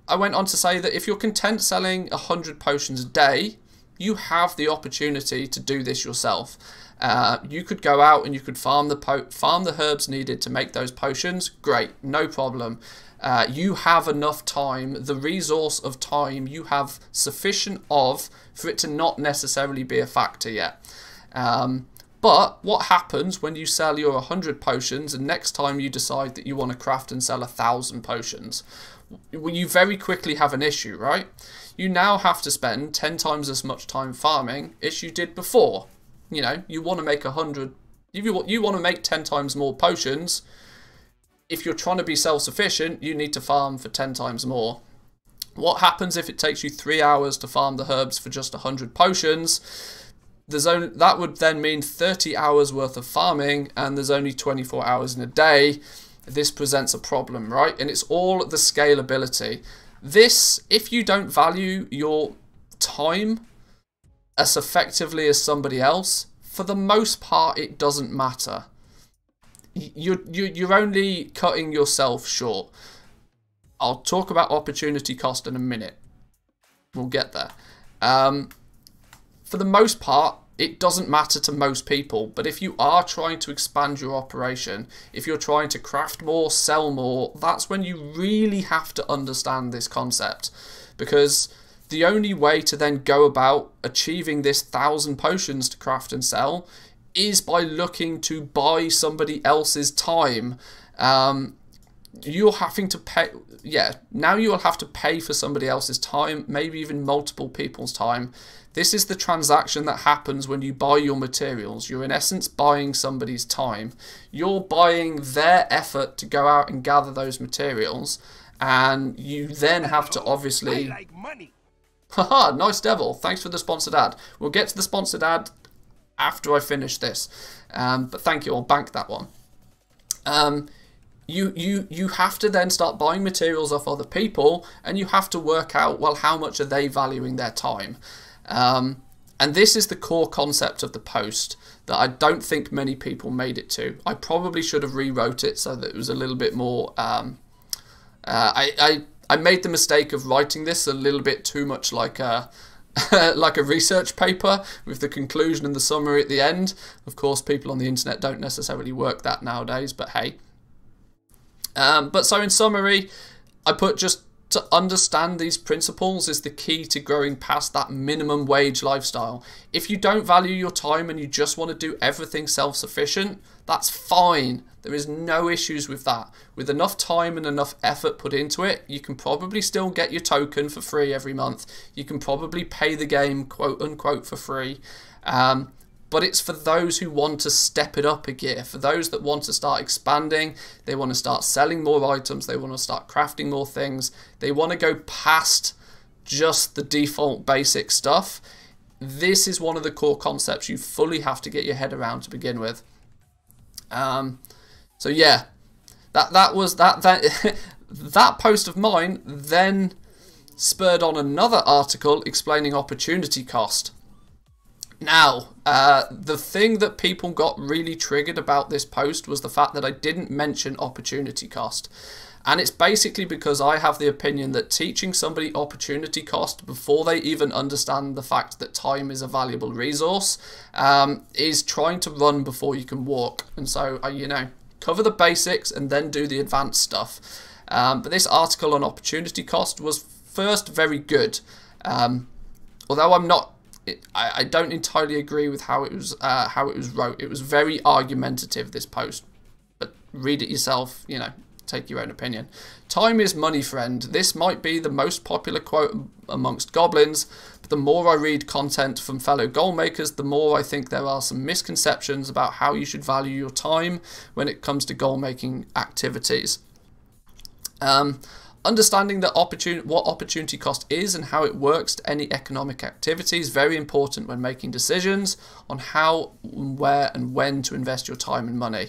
Speaker 1: I went on to say that if you're content selling 100 potions a day, you have the opportunity to do this yourself. You could go out and you could farm the herbs needed to make those potions. Great, no problem. You have enough time, the resource of time you have sufficient of for it to not necessarily be a factor yet. But what happens when you sell your 100 potions and next time you decide that you want to craft and sell 1,000 potions? Well, you very quickly have an issue, right? You now have to spend 10 times as much time farming as you did before. You know, you want to make 100, you want to make 10 times more potions. If you're trying to be self-sufficient, you need to farm for 10 times more. What happens if it takes you 3 hours to farm the herbs for just 100 potions? That would then mean 30 hours worth of farming, and there's only 24 hours in a day. This presents a problem, right? And it's all the scalability. This, if you don't value your time as effectively as somebody else, for the most part, it doesn't matter. You're only cutting yourself short. I'll talk about opportunity cost in a minute. We'll get there. For the most part, it doesn't matter to most people, but if you are trying to expand your operation, if you're trying to craft more, sell more, that's when you really have to understand this concept, because the only way to then go about achieving this 1,000 potions to craft and sell is by looking to buy somebody else's time. You're having to pay, now you will have to pay for somebody else's time, maybe even multiple people's time. This is the transaction that happens when you buy your materials. You're in essence buying somebody's time. You're buying their effort to go out and gather those materials, and you then have to obviously... I like money. Haha, nice devil. Thanks for the sponsored ad. We'll get to the sponsored ad after I finish this. But thank you, I'll bank that one. You have to then start buying materials off other people, and you have to work out, well, how much are they valuing their time? And this is the core concept of the post that I don't think many people made it to. I probably should have rewrote it so that it was a little bit more... I made the mistake of writing this a little bit too much like a like a research paper with the conclusion and the summary at the end. Of course, people on the internet don't necessarily work that nowadays, but hey. But so in summary, I put just to understand these principles is the key to growing past that minimum wage lifestyle. If you don't value your time and you just want to do everything self-sufficient, that's fine. There is no issues with that. With enough time and enough effort put into it, you can probably still get your token for free every month. You can probably pay the game, quote unquote, for free. But it's for those who want to step it up a gear, for those that want to start expanding, they want to start selling more items, they want to start crafting more things, they want to go past just the default basic stuff. this is one of the core concepts you fully have to get your head around to begin with. So yeah, that was that that post of mine then spurred on another article explaining opportunity cost. Now, the thing that people got really triggered about this post was the fact that I didn't mention opportunity cost. And it's basically because I have the opinion that teaching somebody opportunity cost before they even understand the fact that time is a valuable resource is trying to run before you can walk. And so, you know, cover the basics and then do the advanced stuff. But this article on opportunity cost was first very good. Although I don't entirely agree with how it was wrote. It was very argumentative, this post. But read it yourself, you know. Take your own opinion. Time is money, friend. This might be the most popular quote amongst goblins, but the more I read content from fellow goal makers, the more I think there are some misconceptions about how you should value your time when it comes to goal making activities. Understanding that what opportunity cost is and how it works to any economic activity is very important when making decisions on how, where and when to invest your time and money.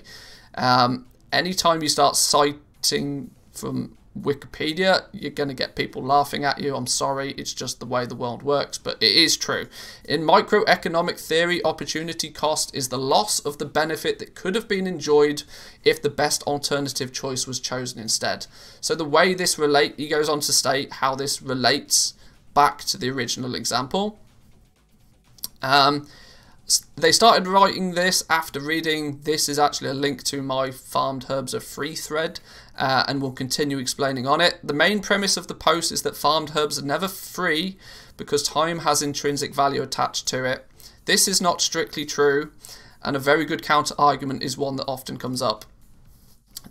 Speaker 1: Anytime you start citing from Wikipedia, you're going to get people laughing at you. I'm sorry, it's just the way the world works, but it is true. In microeconomic theory, opportunity cost is the loss of the benefit that could have been enjoyed if the best alternative choice was chosen instead. So the way this he goes on to state how this relates back to the original example. They started writing this after reading, this is actually a link to my Farmed Herbs Are Free thread, and we'll continue explaining on it. The main premise of the post is that farmed herbs are never free because time has intrinsic value attached to it. This is not strictly true, and a very good counter argument is one that often comes up.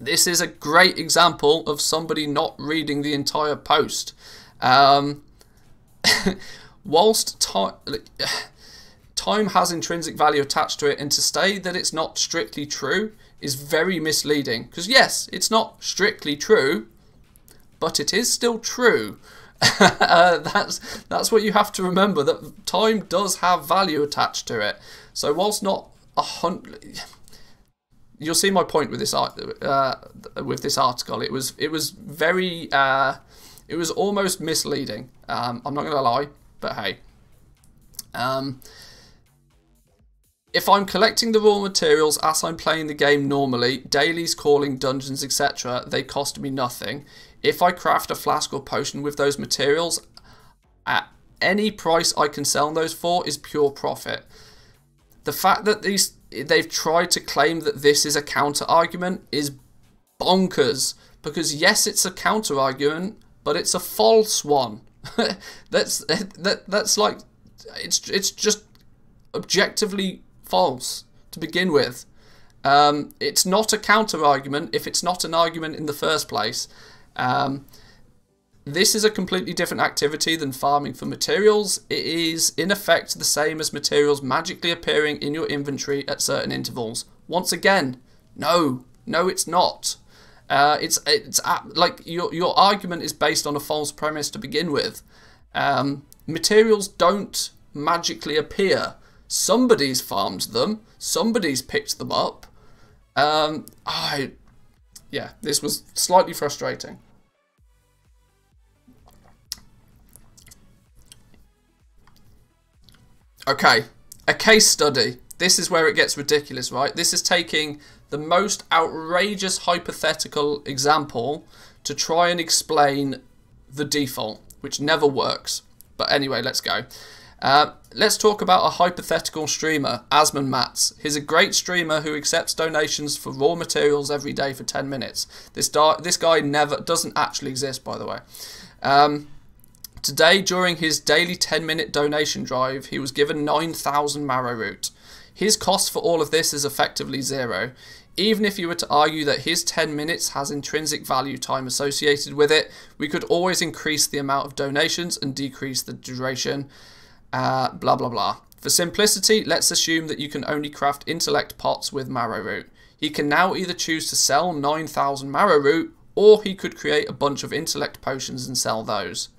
Speaker 1: This is a great example of somebody not reading the entire post. Whilst time has intrinsic value attached to it, and to say that it's not strictly true is very misleading, because yes, it's not strictly true, but it is still true. That's what you have to remember, that time does have value attached to it. So whilst not 100, you'll see my point with this article. It was very it was almost misleading. I'm not gonna lie, but hey. If I'm collecting the raw materials as I'm playing the game normally, dailies, calling, dungeons, etc., they cost me nothing. If I craft a flask or potion with those materials, at any price I can sell those for is pure profit. The fact that they've tried to claim that this is a counter argument is bonkers, because yes, it's a counter argument, but it's a false one. that's like it's just objectively false to begin with. It's not a counter argument if it's not an argument in the first place. This is a completely different activity than farming for materials. It is in effect the same as materials magically appearing in your inventory at certain intervals. Once again, no, it's not. It's like your argument is based on a false premise to begin with. Materials don't magically appear. Somebody's farmed them. Somebody's picked them up. Yeah, this was slightly frustrating. Okay, a case study. This is where it gets ridiculous, right? This is taking the most outrageous hypothetical example to try and explain the default, which never works. But anyway, let's go. Let's talk about a hypothetical streamer, Asman Mats. He's a great streamer who accepts donations for raw materials every day for 10 minutes. This guy doesn't actually exist, by the way. Today, during his daily 10-minute donation drive, he was given 9,000 marrow root. His cost for all of this is effectively zero. Even if you were to argue that his 10 minutes has intrinsic value time associated with it, we could always increase the amount of donations and decrease the duration. Blah blah blah. For simplicity, let's assume that you can only craft intellect pots with marrow root. He can now either choose to sell 9,000 marrow root, or he could create a bunch of intellect potions and sell those.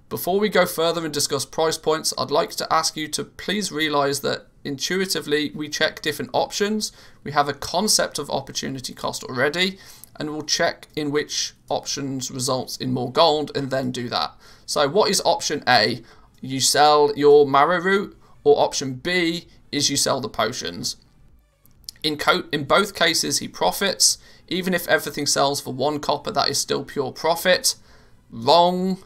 Speaker 1: Before we go further and discuss price points, I'd like to ask you to please realize that intuitively we check different options. We have a concept of opportunity cost already, and we'll check in which options results in more gold and then do that. So what is option A? You sell your marrow root, or option B is you sell the potions. In both cases he profits. Even if everything sells for 1 copper, that is still pure profit. Wrong.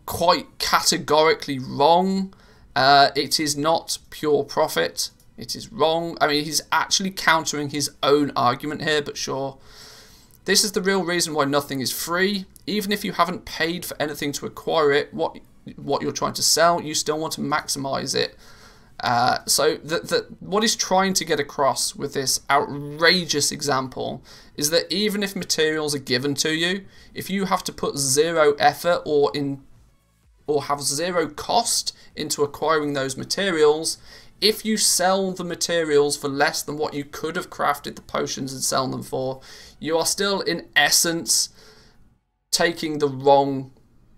Speaker 1: Quite categorically wrong. It is not pure profit. It is wrong. I mean, he's actually countering his own argument here, but sure. This is the real reason why nothing is free. Even if you haven't paid for anything to acquire it, what you're trying to sell, you still want to maximize it. So what he's trying to get across with this outrageous example is that even if materials are given to you, if you have to put 0 effort or have 0 cost into acquiring those materials, if you sell the materials for less than what you could have crafted the potions and sell them for, you are still in essence taking the wrong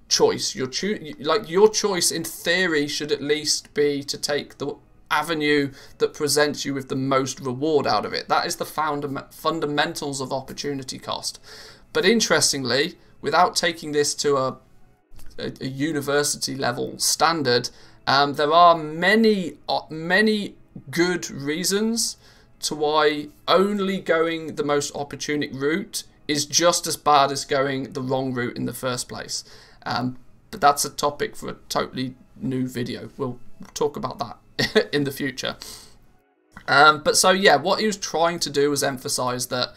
Speaker 1: choice. Your choice in theory should at least be to take the avenue that presents you with the most reward out of it. That is the fundamentals of opportunity cost. But interestingly, without taking this to a university level standard, there are many good reasons to why only going the most opportunic route is just as bad as going the wrong route in the first place. But that's a topic for a totally new video. We'll talk about that in the future. But so yeah, what he was trying to do was emphasize that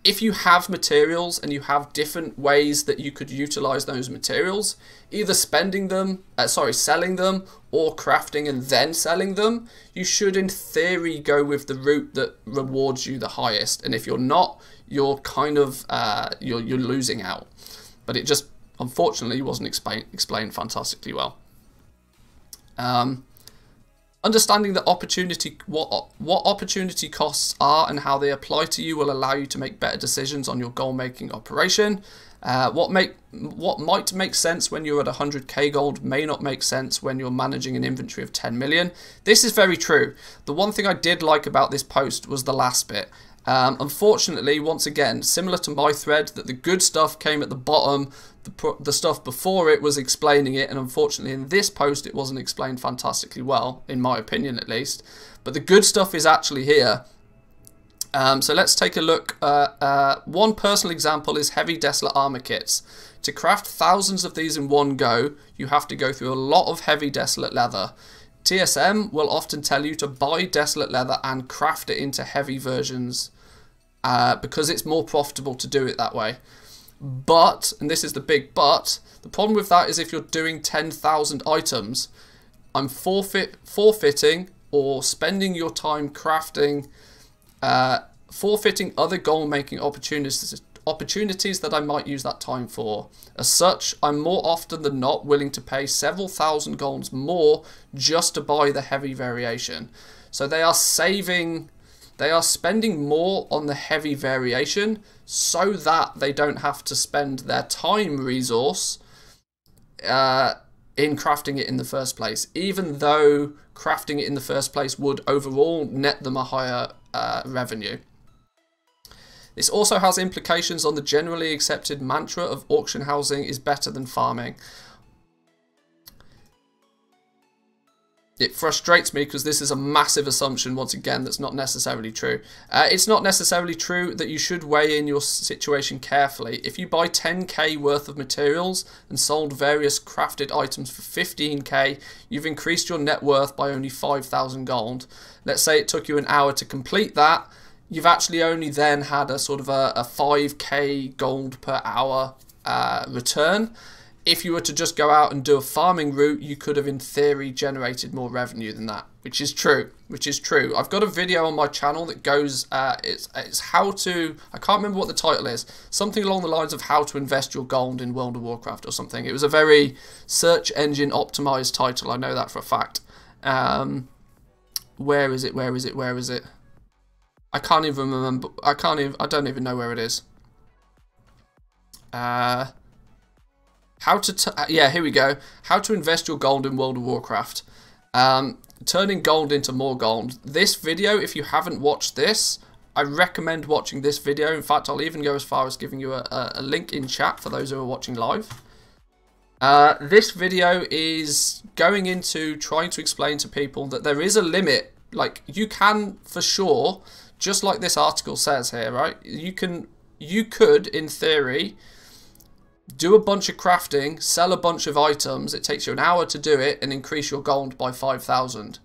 Speaker 1: if you have materials and you have different ways that you could utilize those materials, either selling them or crafting and then selling them, you should in theory go with the route that rewards you the highest. And if you're not, you're kind of you're losing out. But it just unfortunately wasn't explained fantastically well. Understanding that what opportunity costs are and how they apply to you will allow you to make better decisions on your goal-making operation. What might make sense when you're at 100k gold may not make sense when you're managing an inventory of 10 million. This is very true. The one thing I did like about this post was the last bit. Unfortunately, once again, similar to my thread, that the good stuff came at the bottom, the stuff before it was explaining it, and unfortunately in this post it wasn't explained fantastically well, in my opinion at least. But the good stuff is actually here. So let's take a look. One personal example is heavy desolate armor kits. To craft thousands of these in one go, you have to go through a lot of heavy desolate leather. TSM will often tell you to buy desolate leather and craft it into heavy versions because it's more profitable to do it that way. But, and this is the big but, the problem with that is if you're doing 10,000 items, I'm forfeiting or spending your time crafting, forfeiting other goal-making opportunities that I might use that time for. As such, I'm more often than not willing to pay several thousand golds more just to buy the heavy variation. So they are spending more on the heavy variation so that they don't have to spend their time resource in crafting it in the first place, even though crafting it in the first place would overall net them a higher revenue. This also has implications on the generally accepted mantra of auction housing is better than farming. It frustrates me because this is a massive assumption, once again, that's not necessarily true. It's not necessarily true that you should weigh in your situation carefully. If you buy 10k worth of materials and sold various crafted items for 15k, you've increased your net worth by only 5,000 gold. Let's say it took you an hour to complete that. You've actually only then had a sort of a 5k gold per hour return. If you were to just go out and do a farming route, you could have in theory generated more revenue than that, which is true. I've got a video on my channel that goes, it's how to, I can't remember what the title is, something along the lines of how to invest your gold in World of Warcraft or something. It was a very search engine optimized title, I know that for a fact. Where is it? I can't even remember. I don't even know where it is. yeah, here we go. How to invest your gold in World of Warcraft. Turning gold into more gold. This video, if you haven't watched this, I recommend watching this video. In fact, I'll even go as far as giving you a link in chat for those who are watching live. This video is going into trying to explain to people that there is a limit. Like, you can, for sure, just like this article says here, right? You could, in theory, do a bunch of crafting, sell a bunch of items, it takes you an hour to do it, and increase your gold by 5,000.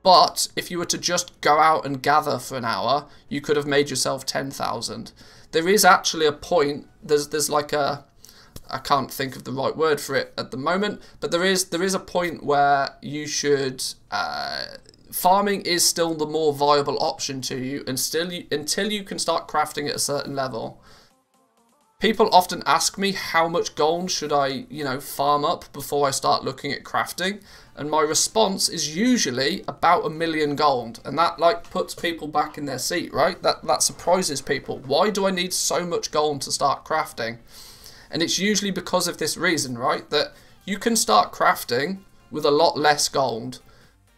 Speaker 1: But if you were to just go out and gather for an hour, you could have made yourself 10,000. There is actually a point, there's like a, I can't think of the right word for it at the moment, but there is a point where you should, farming is still the more viable option to you, and until you can start crafting at a certain level. People often ask me how much gold should I, farm up before I start looking at crafting, and my response is usually about 1 million gold, and that like puts people back in their seat, right? That surprises people. Why do I need so much gold to start crafting? And it's usually because of this reason, right? That you can start crafting with a lot less gold,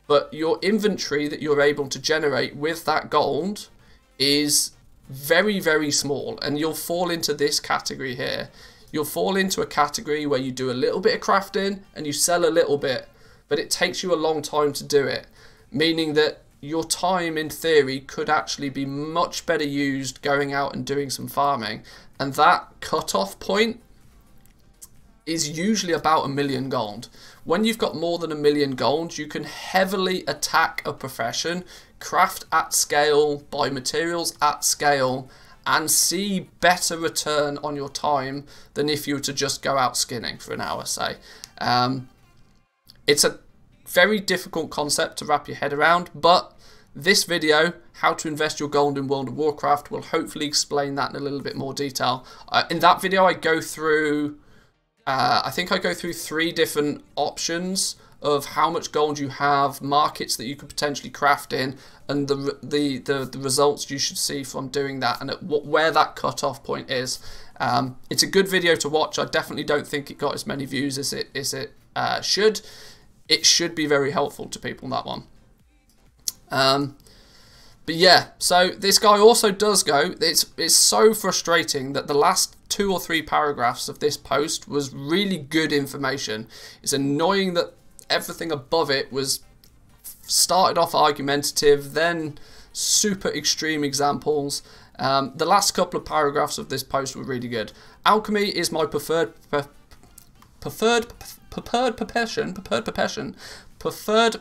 Speaker 1: but your inventory that you're able to generate with that gold is very, very small, and you'll fall into this category here. You'll fall into a category where you do a little bit of crafting and you sell a little bit, but it takes you a long time to do it, meaning that your time in theory could actually be much better used going out and doing some farming, and that cutoff point is usually about 1 million gold. When you've got more than 1 million gold, you can heavily attack a profession, craft at scale, buy materials at scale, and see better return on your time than if you were to just go out skinning for an hour, say. It's a very difficult concept to wrap your head around, but this video, how to invest your gold in World of Warcraft, will hopefully explain that in a little bit more detail. In that video, I go through, I think I go through 3 different options of how much gold you have, markets that you could potentially craft in, and the results you should see from doing that, and where that cutoff point is. It's a good video to watch. I definitely don't think it got as many views as it should. It should be very helpful to people, that one. But yeah, so this guy also does go, it's so frustrating that the last 2 or 3 paragraphs of this post was really good information. It's annoying that everything above it was started off argumentative, then super extreme examples. The last couple of paragraphs of this post were really good. Alchemy is my preferred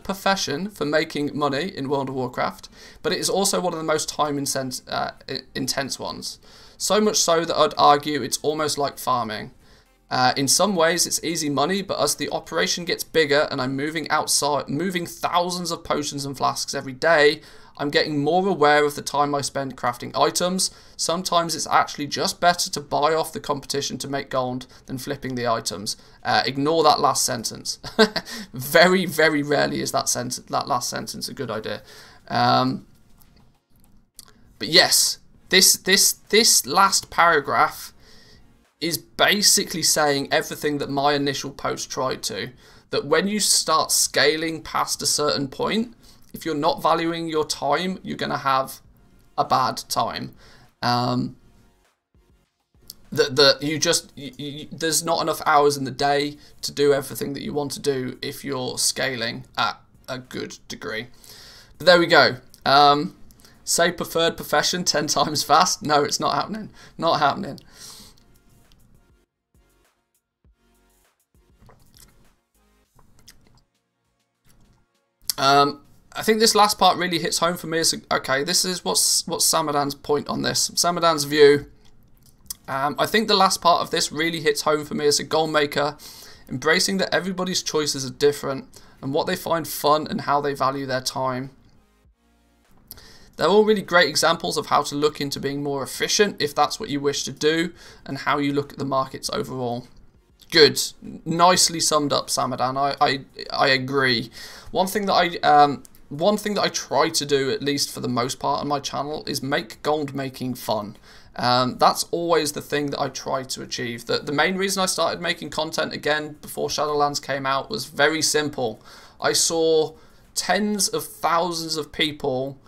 Speaker 1: profession for making money in World of Warcraft, but it is also one of the most time intense ones. So much so that I'd argue it's almost like farming. In some ways it's easy money, but as the operation gets bigger and I'm moving thousands of potions and flasks every day, I'm getting more aware of the time I spend crafting items. Sometimes it's actually just better to buy off the competition to make gold than flipping the items. Ignore that last sentence. Very, very rarely is that last sentence a good idea. But yes, this last paragraph is basically saying everything that my initial post tried to. That when you start scaling past a certain point, if you're not valuing your time, you're going to have a bad time. There's not enough hours in the day to do everything that you want to do if you're scaling at a good degree. But there we go. Say preferred profession 10 times fast. No, it's not happening. Not happening. I think this last part really hits home for me. Okay, this is what's Samadan's point on this. Samadan's view. I think the last part of this really hits home for me as a goal maker, embracing that everybody's choices are different and what they find fun and how they value their time. They're all really great examples of how to look into being more efficient if that's what you wish to do, and how you look at the markets overall. Good. Nicely summed up, Samadan. I agree. One thing that one thing that I try to do, at least for the most part on my channel, is make gold making fun. That's always the thing that I try to achieve. The main reason I started making content again before Shadowlands came out was very simple. I saw tens of thousands of people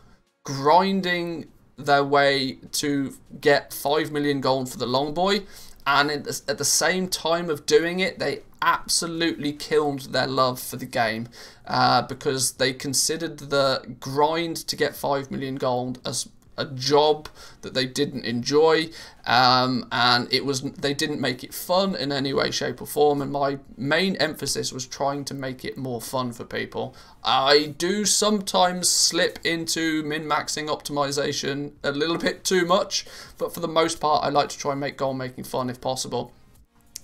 Speaker 1: grinding their way to get 5 million gold for the long boy, and at the same time of doing it, they absolutely killed their love for the game, because they considered the grind to get 5 million gold as a job that they didn't enjoy, and they didn't make it fun in any way, shape or form. And my main emphasis was trying to make it more fun for people. I do sometimes slip into min-maxing optimization a little bit too much, but for the most part I like to try and make goal making fun if possible.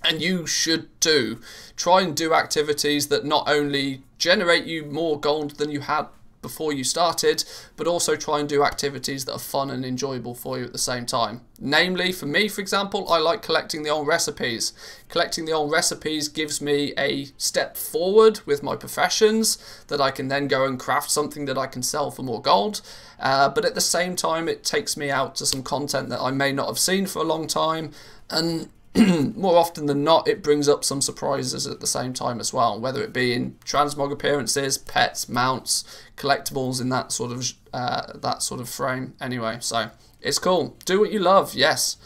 Speaker 1: And you should too. Try and do activities that not only generate you more gold than you had before you started, but also try and do activities that are fun and enjoyable for you at the same time. Namely, for me, for example, I like collecting the old recipes. Collecting the old recipes gives me a step forward with my professions, that I can then go and craft something that I can sell for more gold. But at the same time, it takes me out to some content that I may not have seen for a long time, and more often than not, it brings up some surprises at the same time as well, whether it be in transmog appearances, pets, mounts, collectibles, in that sort of frame. Anyway, so it's cool. Do what you love. Yes,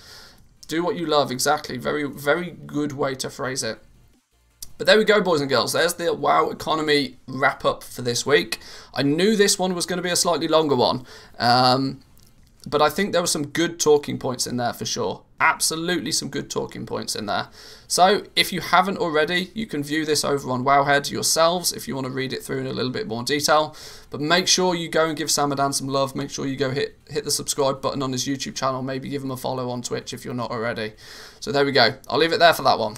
Speaker 1: do what you love. Exactly. Very, very good way to phrase it. But there we go, boys and girls. There's the WoW Economy wrap-up for this week. I knew this one was going to be a slightly longer one, but I think there were some good talking points in there for sure. Absolutely some good talking points in there. So if you haven't already, you can view this over on Wowhead yourselves if you want to read it through in a little bit more detail. But make sure you go and give Samadan some love. Make sure you go hit the subscribe button on his YouTube channel. Maybe give him a follow on Twitch if you're not already. So there we go. I'll leave it there for that one.